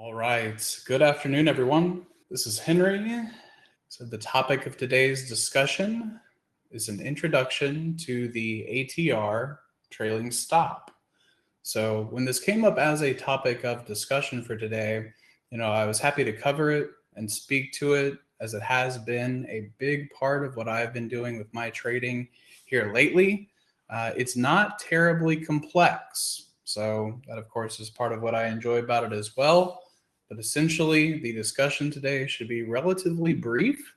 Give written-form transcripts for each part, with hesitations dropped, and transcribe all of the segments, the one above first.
All right. Good afternoon, everyone. This is Henry. So, the topic of today's discussion is an introduction to the ATR Trailing Stop. So, when this came up as a topic of discussion for today, I was happy to cover it and speak to it as it has been a big part of what I've been doing with my trading here lately. It's not terribly complex. So, that, of course, is part of what I enjoy about it as well. But essentially, the discussion today should be relatively brief.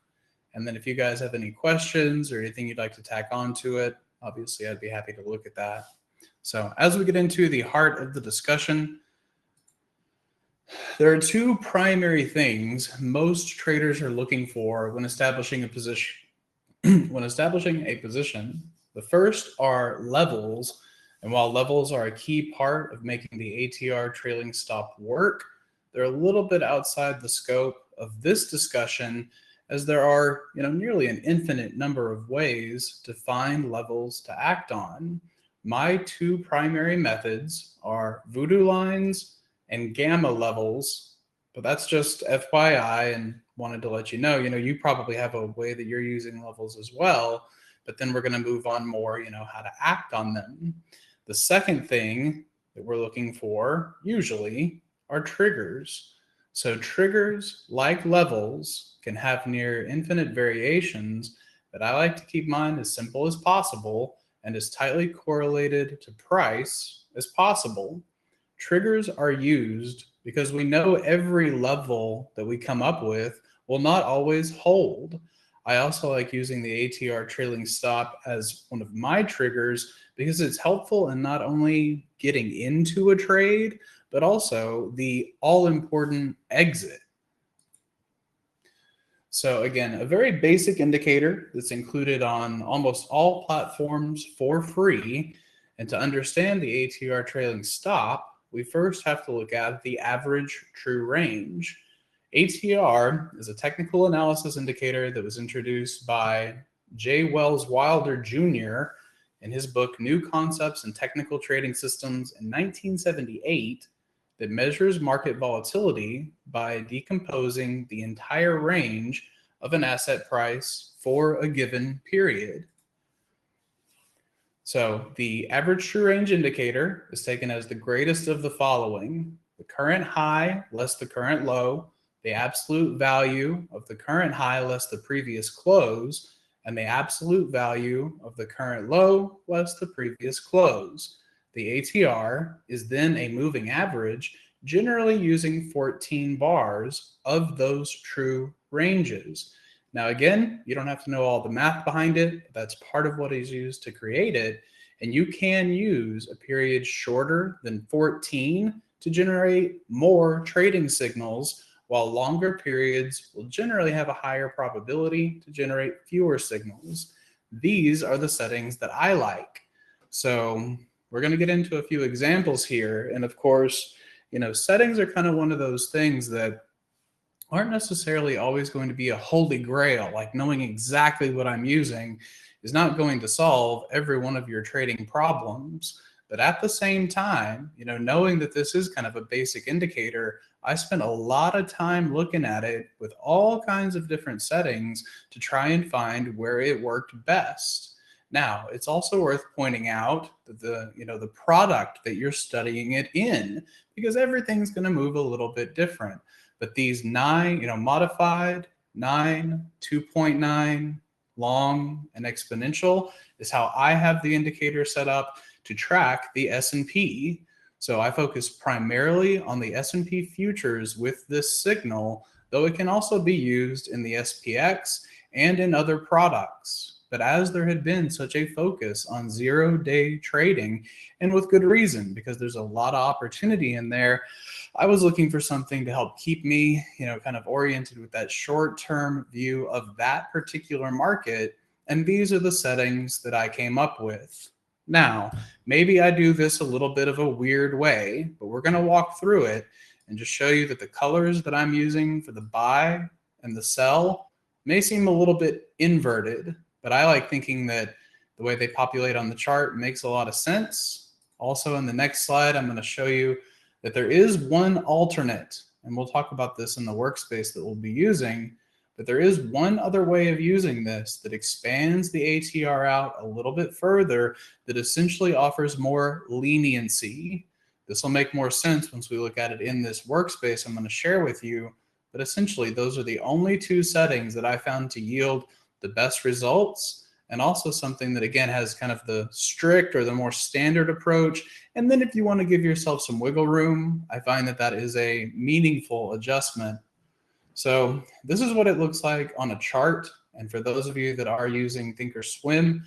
And then if you guys have any questions or anything you'd like to tack on to it, obviously I'd be happy to look at that. So as we get into the heart of the discussion, there are two primary things most traders are looking for when establishing a position. The first are levels. And while levels are a key part of making the ATR trailing stop work, they're a little bit outside the scope of this discussion, as there are nearly an infinite number of ways to find levels to act on. My two primary methods are voodoo lines and gamma levels, but that's just FYI, and wanted to let you know, you probably have a way that you're using levels as well, but then we're going to move on more, how to act on them. The second thing that we're looking for usually are triggers. So triggers, like levels, can have near infinite variations, but I like to keep mine as simple as possible and as tightly correlated to price as possible. Triggers are used because we know every level that we come up with will not always hold. I also like using the ATR trailing stop as one of my triggers because it's helpful in not only getting into a trade, but also the all-important exit. So again, a very basic indicator that's included on almost all platforms for free. And to understand the ATR trailing stop, we first have to look at the average true range. ATR is a technical analysis indicator that was introduced by J. Wells Wilder Jr. in his book New Concepts in Technical Trading Systems in 1978, that measures market volatility by decomposing the entire range of an asset price for a given period. So the average true range indicator is taken as the greatest of the following: the current high less the current low, the absolute value of the current high less the previous close, and the absolute value of the current low less the previous close. The ATR is then a moving average, generally using 14 bars of those true ranges. Now, again, you don't have to know all the math behind it. That's part of what is used to create it. And you can use a period shorter than 14 to generate more trading signals, while longer periods will generally have a higher probability to generate fewer signals. These are the settings that I like. So we're going to get into a few examples here. And of course, settings are kind of one of those things that aren't necessarily always going to be a holy grail. Like knowing exactly what I'm using is not going to solve every one of your trading problems. But at the same time, knowing that this is kind of a basic indicator, I spent a lot of time looking at it with all kinds of different settings to try and find where it worked best. Now, it's also worth pointing out that the product that you're studying it in, because everything's going to move a little bit different. But these 9, modified, 9, 2.9, long, and exponential is how I have the indicator set up to track the S&P. So I focus primarily on the S&P futures with this signal, though it can also be used in the SPX and in other products. But as there had been such a focus on zero-day trading, and with good reason, because there's a lot of opportunity in there, I was looking for something to help keep me, kind of oriented with that short-term view of that particular market. And these are the settings that I came up with. Now, maybe I do this a little bit of a weird way, but we're going to walk through it and just show you that the colors that I'm using for the buy and the sell may seem a little bit inverted, but I like thinking that the way they populate on the chart makes a lot of sense. Also, in the next slide, I'm going to show you that there is one alternate, and we'll talk about this in the workspace that we'll be using, but there is one other way of using this that expands the ATR out a little bit further, that essentially offers more leniency. This will make more sense once we look at it in this workspace I'm going to share with you. But essentially, those are the only two settings that I found to yield the best results, and also something that, again, has kind of the strict or the more standard approach. And then if you want to give yourself some wiggle room, I find that that is a meaningful adjustment. So this is what it looks like on a chart. And for those of you that are using Thinkorswim,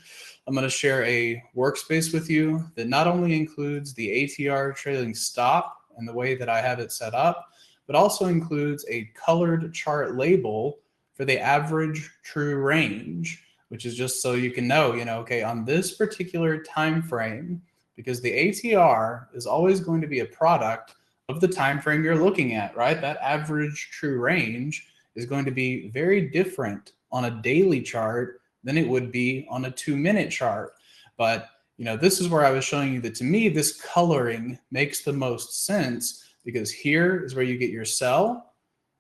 I'm going to share a workspace with you that not only includes the ATR Trailing Stop and the way that I have it set up, but also includes a colored chart label for the average true range, which is just so you can know, okay, on this particular time frame, because the ATR is always going to be a product of the time frame you're looking at, right? That average true range is going to be very different on a daily chart than it would be on a 2-minute chart. But this is where I was showing you that, to me, this coloring makes the most sense, because here is where you get your sell,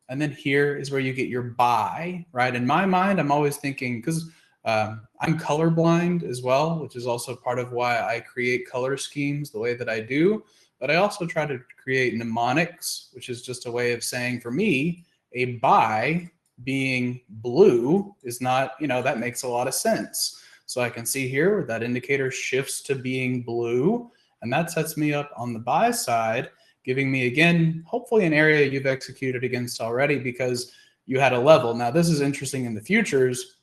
and then here is where you get your buy, right? In my mind, I'm always thinking, because I'm colorblind as well, which is also part of why I create color schemes the way that I do. But I also try to create mnemonics, which is just a way of saying, for me, a buy being blue is not, that makes a lot of sense. So I can see here where that indicator shifts to being blue, and that sets me up on the buy side, giving me, again, hopefully an area you've executed against already because you had a level. Now, this is interesting in the futures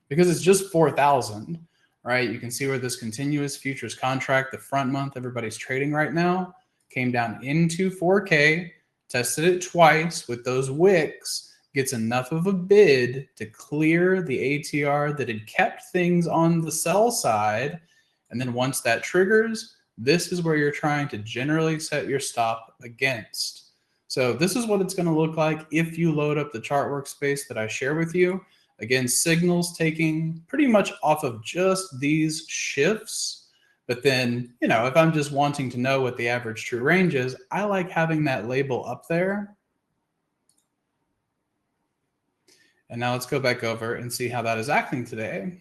because it's just 4,000, right? You can see where this continuous futures contract, the front month everybody's trading right now, came down into 4K, tested it twice with those wicks, gets enough of a bid to clear the ATR that had kept things on the sell side. And then once that triggers, this is where you're trying to generally set your stop against. So this is what it's going to look like if you load up the chart workspace that I share with you. Again, signals taking pretty much off of just these shifts. But then, if I'm just wanting to know what the average true range is, I like having that label up there. And now let's go back over and see how that is acting today.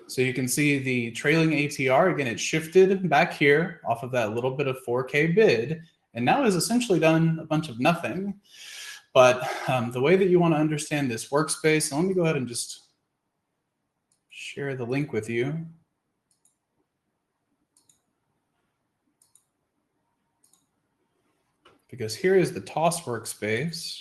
So you can see the trailing ATR, again, it shifted back here off of that little bit of 4K bid, and now has essentially done a bunch of nothing. But the way that you want to understand this workspace, let me go ahead and just share the link with you. Because here is the TOS workspace.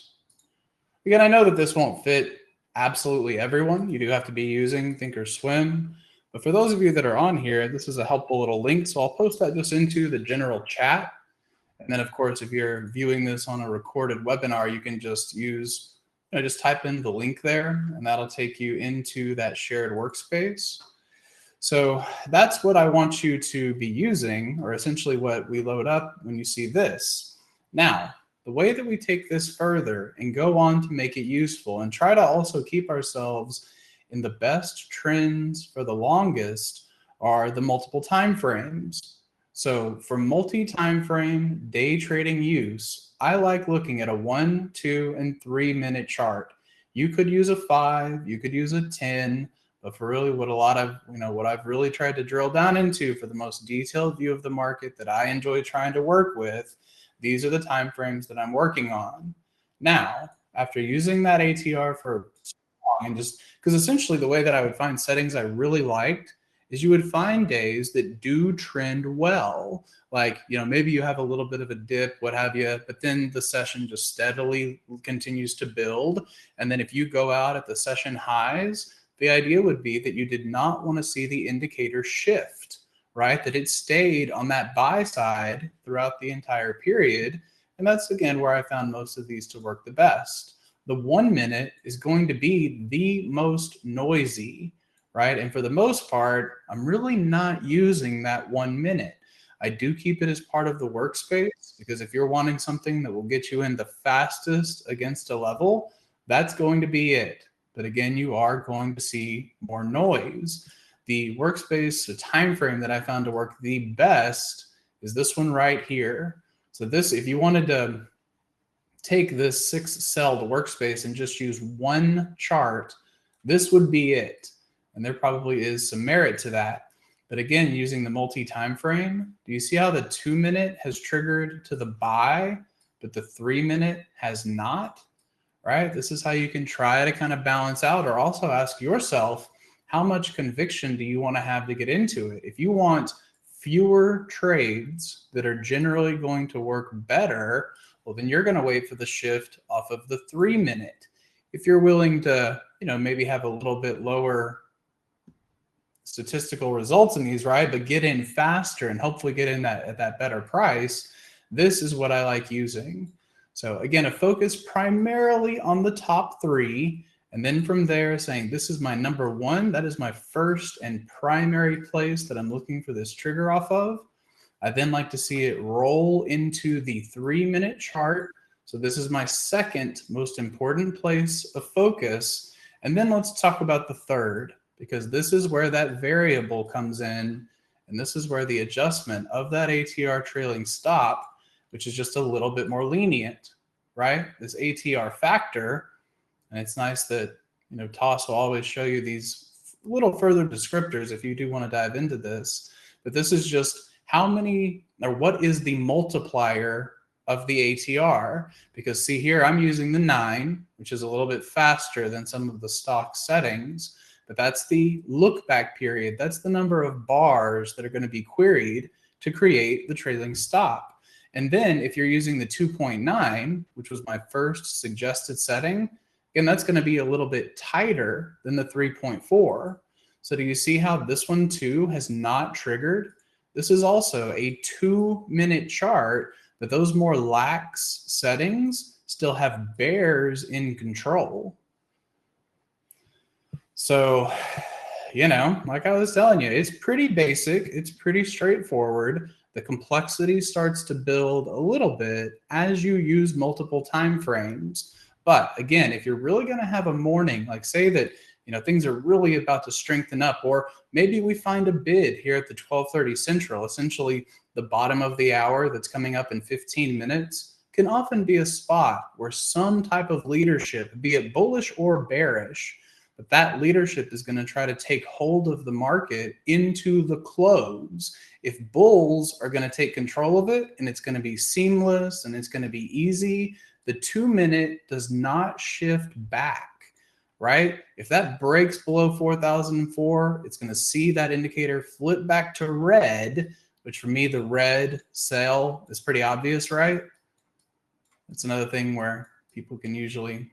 Again, I know that this won't fit absolutely everyone. You do have to be using Thinkorswim. But for those of you that are on here, this is a helpful little link. So I'll post that just into the general chat. And then, of course, if you're viewing this on a recorded webinar, you can just use, just type in the link there, and that'll take you into that shared workspace. So that's what I want you to be using, or essentially what we load up when you see this. Now, the way that we take this further and go on to make it useful and try to also keep ourselves in the best trends for the longest are the multiple time frames. So for multi-timeframe day trading use, I like looking at a 1, 2, and 3 minute chart. You could use a 5, you could use a 10, but for really what what I've really tried to drill down into for the most detailed view of the market that I enjoy trying to work with, these are the time frames that I'm working on. Now, after using that ATR for so long, and just because essentially the way that I would find settings I really liked is you would find days that do trend well. Like, maybe you have a little bit of a dip, what have you, but then the session just steadily continues to build. And then if you go out at the session highs, the idea would be that you did not want to see the indicator shift, right? That it stayed on that buy side throughout the entire period. And that's, again, where I found most of these to work the best. The 1 minute is going to be the most noisy, right? And for the most part, I'm really not using that 1 minute. I do keep it as part of the workspace because if you're wanting something that will get you in the fastest against a level, that's going to be it. But again, you are going to see more noise. The workspace, the time frame that I found to work the best is this one right here. So this, if you wanted to take this 6-celled workspace and just use one chart, this would be it. And there probably is some merit to that. But again, using the multi-time frame, do you see how the 2-minute has triggered to the buy, but the 3-minute has not? Right? This is how you can try to kind of balance out, or also ask yourself, how much conviction do you want to have to get into it? If you want fewer trades that are generally going to work better, well, then you're going to wait for the shift off of the 3-minute. If you're willing to, maybe have a little bit lower statistical results in these, right, but get in faster and hopefully get in at that better price, this is what I like using. So again, a focus primarily on the top 3, and then from there saying, this is my number 1, that is my first and primary place that I'm looking for this trigger off of. I then like to see it roll into the 3-minute chart. So this is my second most important place of focus. And then let's talk about the third, because this is where that variable comes in. And this is where the adjustment of that ATR trailing stop, which is just a little bit more lenient, right? This ATR factor, and it's nice that, TOS will always show you these little further descriptors if you do want to dive into this. But this is just how many, or what is the multiplier of the ATR? Because see here, I'm using the 9, which is a little bit faster than some of the stock settings, but that's the look back period. That's the number of bars that are going to be queried to create the trailing stop. And then if you're using the 2.9, which was my first suggested setting, again, that's going to be a little bit tighter than the 3.4. So do you see how this one too has not triggered? This is also a 2-minute chart, but those more lax settings still have bears in control. So, like I was telling you, it's pretty basic. It's pretty straightforward. The complexity starts to build a little bit as you use multiple time frames. But again, if you're really going to have a morning, like say that, things are really about to strengthen up, or maybe we find a bid here at the 12:30 Central, essentially the bottom of the hour that's coming up in 15 minutes, can often be a spot where some type of leadership, be it bullish or bearish, but that leadership is going to try to take hold of the market into the close. If bulls are going to take control of it and it's going to be seamless and it's going to be easy, the 2-minute does not shift back, right? If that breaks below 4,004, it's going to see that indicator flip back to red, which for me, the red sell is pretty obvious, right? It's another thing where people can usually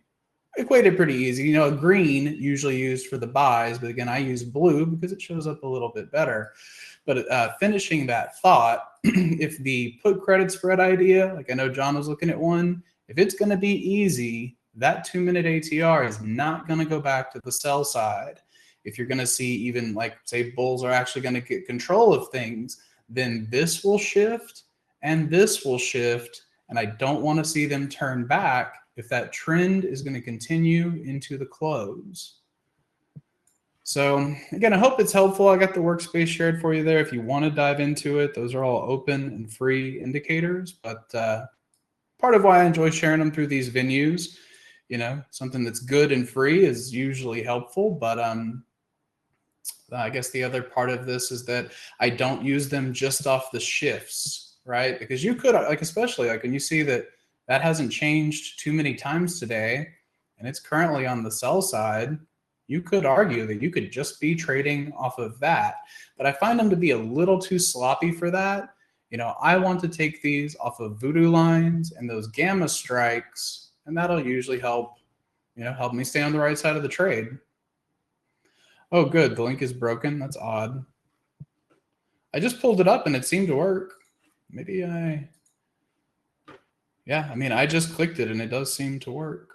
equate it pretty easy. Green usually used for the buys, but again, I use blue because it shows up a little bit better. But finishing that thought, if the put credit spread idea, like I know John was looking at one, if it's going to be easy, that 2-minute ATR is not going to go back to the sell side. If you're going to see even like say bulls are actually going to get control of things, then this will shift and this will shift. And I don't want to see them turn back if that trend is going to continue into the close. So again, I hope it's helpful. I got the workspace shared for you there. If you want to dive into it, those are all open and free indicators. But part of why I enjoy sharing them through these venues, something that's good and free is usually helpful. But I guess the other part of this is that I don't use them just off the shifts, right? Because you could, like, especially like when you see that hasn't changed too many times today, and it's currently on the sell side, you could argue that you could just be trading off of that. But I find them to be a little too sloppy for that. I want to take these off of voodoo lines and those gamma strikes, and that'll usually help, help me stay on the right side of the trade. Oh, good. The link is broken. That's odd. I just pulled it up and it seemed to work. Maybe yeah, I just clicked it and it does seem to work.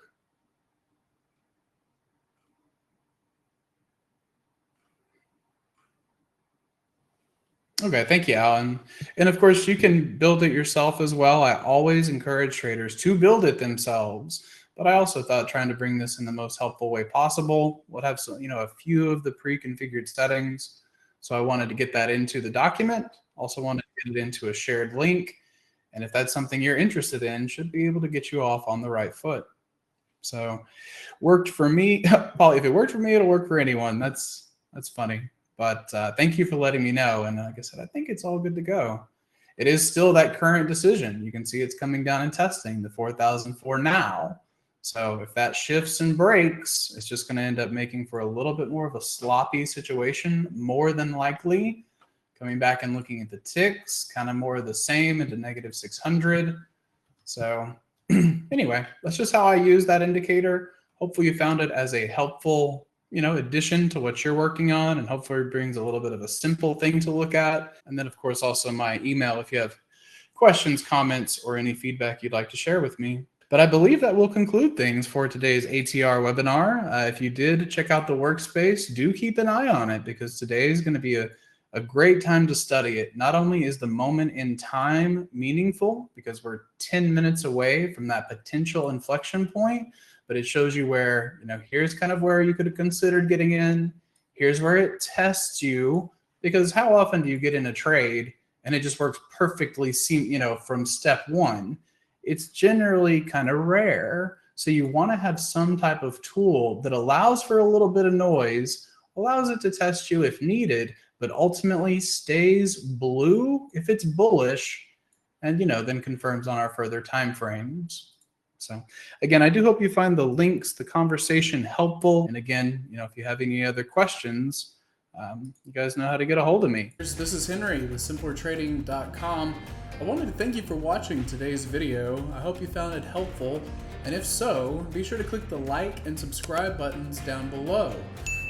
Okay, thank you, Alan. And of course, you can build it yourself as well. I always encourage traders to build it themselves, but I also thought trying to bring this in the most helpful way possible would have some, a few of the pre-configured settings. So I wanted to get that into the document. Also wanted to get it into a shared link. And if that's something you're interested in, should be able to get you off on the right foot. So worked for me. Paul, if it worked for me, it'll work for anyone. That's funny. But thank you for letting me know. And like I said, I think it's all good to go. It is still that current decision. You can see it's coming down in testing, the 4,004 now. So if that shifts and breaks, it's just going to end up making for a little bit more of a sloppy situation, more than likely. Coming back and looking at the ticks, kind of more of the same into negative 600. So anyway, that's just how I use that indicator. Hopefully you found it as a helpful, addition to what you're working on, and hopefully it brings a little bit of a simple thing to look at. And then of course also my email if you have questions, comments, or any feedback you'd like to share with me. But I believe that will conclude things for today's ATR webinar. If you did check out the workspace, do keep an eye on it, because today is going to be a great time to study it. Not only is the moment in time meaningful, because we're 10 minutes away from that potential inflection point, but it shows you where, here's kind of where you could have considered getting in. Here's where it tests you, because how often do you get in a trade and it just works perfectly, from step one? It's generally kind of rare. So you want to have some type of tool that allows for a little bit of noise, allows it to test you if needed, but ultimately stays blue if it's bullish, and then confirms on our further time frames. So again, I do hope you find the links, the conversation helpful. And again, if you have any other questions, you guys know how to get a hold of me. This is Henry with simplertrading.com. I wanted to thank you for watching today's video. I hope you found it helpful. And if so, be sure to click the like and subscribe buttons down below.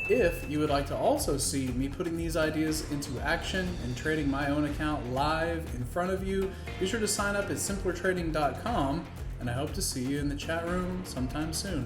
If you would like to also see me putting these ideas into action and trading my own account live in front of you, be sure to sign up at simplertrading.com, and I hope to see you in the chat room sometime soon.